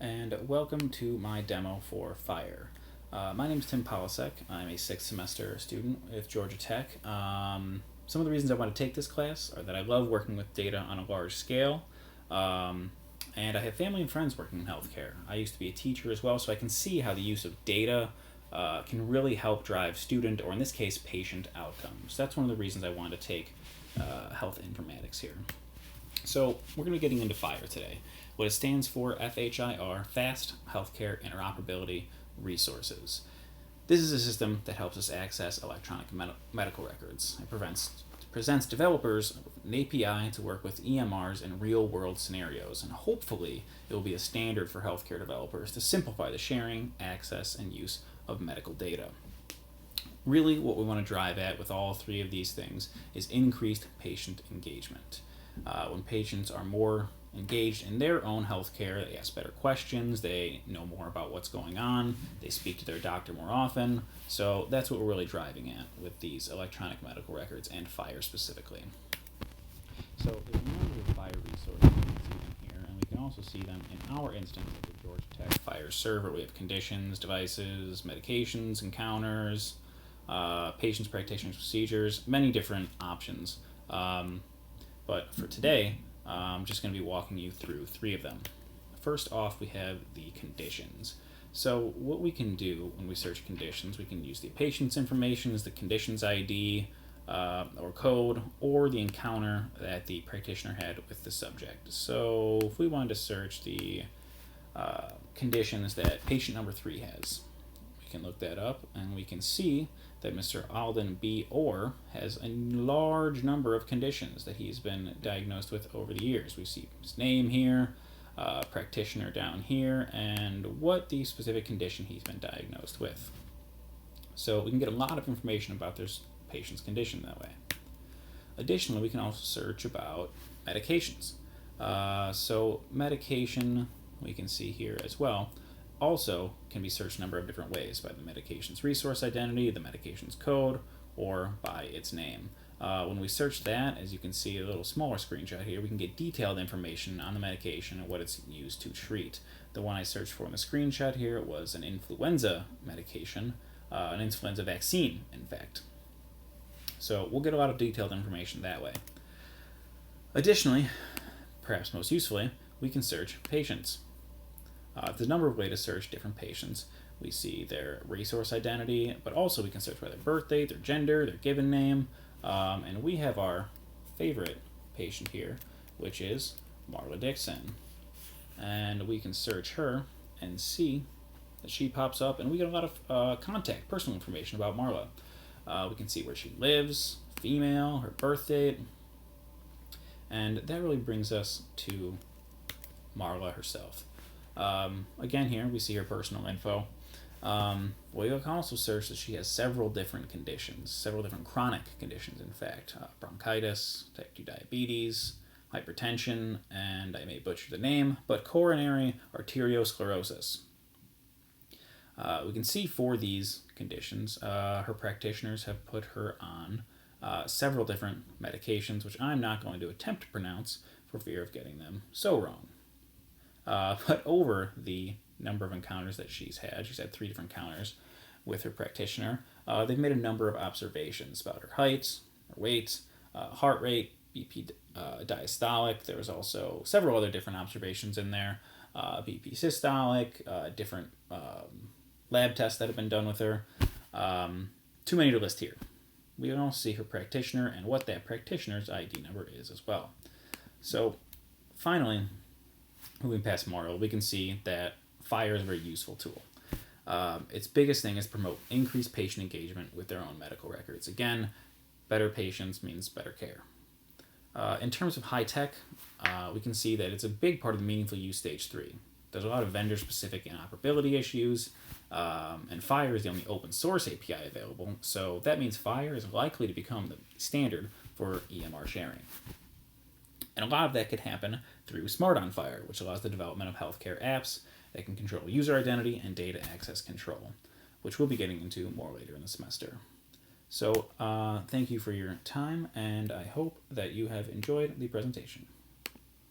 and welcome to my demo for FHIR. My name is Tim Polasek. I'm a 6th semester student with Georgia Tech. Some of the reasons I want to take this class are that I love working with data on a large scale, and I have family and friends working in healthcare. I used to be a teacher as well, so I can see how the use of data can really help drive student, or in this case, patient outcomes. That's one of the reasons I wanted to take health informatics here. So we're going to be getting into FHIR today. What it stands for, FHIR, Fast Healthcare Interoperability Resources. This is a system that helps us access electronic medical records. It presents developers an API to work with EMRs in real-world scenarios, and hopefully it will be a standard for healthcare developers to simplify the sharing, access, and use of medical data. Really, what we want to drive at with all three of these things is increased patient engagement. When patients are more engaged in their own healthcare, they ask better questions, they know more about what's going on, they speak to their doctor more often. So that's what we're really driving at with these electronic medical records and FHIR specifically. So there's a number of FHIR resources, you can see them here, and we can also see them in our instance of the Georgia Tech FHIR server. We have conditions, devices, medications, encounters, patients, practitioners, procedures, many different options. But for today, I'm just going to be walking you through three of them. First off, we have the conditions. So what we can do when we search conditions, we can use the patient's information as the conditions ID or code, or the encounter that the practitioner had with the subject. So if we wanted to search the conditions that patient number 3 has, we can look that up and we can see that Mr. Alden B. Orr has a large number of conditions that he's been diagnosed with over the years. We see his name here, practitioner down here, and what the specific condition he's been diagnosed with. So we can get a lot of information about this patient's condition that way. Additionally, we can also search about medications. So medication, we can see here as well, also can be searched a number of different ways, by the medication's resource identity, the medication's code, or by its name. When we search that, as you can see a little smaller screenshot here, we can get detailed information on the medication and what it's used to treat. The one I searched for in the screenshot here was an influenza medication, an influenza vaccine, in fact. So we'll get a lot of detailed information that way. Additionally, perhaps most usefully, we can search patients. There's a number of ways to search different patients. We see their resource identity, but also we can search by their birth date, their gender, their given name, and we have our favorite patient here, which is Marla Dixon. And we can search her and see that she pops up, and we get a lot of contact, personal information about Marla. We can see where she lives, female, her birth date, and that really brings us to Marla herself. Again, here we see her personal info. We can also search that she has several different conditions, several different chronic conditions, in fact. Bronchitis, type 2 diabetes, hypertension, and I may butcher the name, but coronary arteriosclerosis. We can see for these conditions, her practitioners have put her on several different medications, which I'm not going to attempt to pronounce for fear of getting them so wrong. But over the number of encounters that she's had 3 different encounters with her practitioner, they've made a number of observations about her height, her weight, heart rate, BP diastolic. There was also several other different observations in there, BP systolic, different lab tests that have been done with her. Too many to list here. We can also see her practitioner and what that practitioner's ID number is as well. So finally, moving past Marla, we can see that FHIR is a very useful tool. Its biggest thing is promote increased patient engagement with their own medical records. Again, better patients means better care. In terms of high tech, we can see that it's a big part of the meaningful use stage 3. There's a lot of vendor-specific interoperability issues, and FHIR is the only open source API available, so that means FHIR is likely to become the standard for EMR sharing. And a lot of that could happen through Smart on FHIR, which allows the development of healthcare apps that can control user identity and data access control, which we'll be getting into more later in the semester. So thank you for your time, and I hope that you have enjoyed the presentation.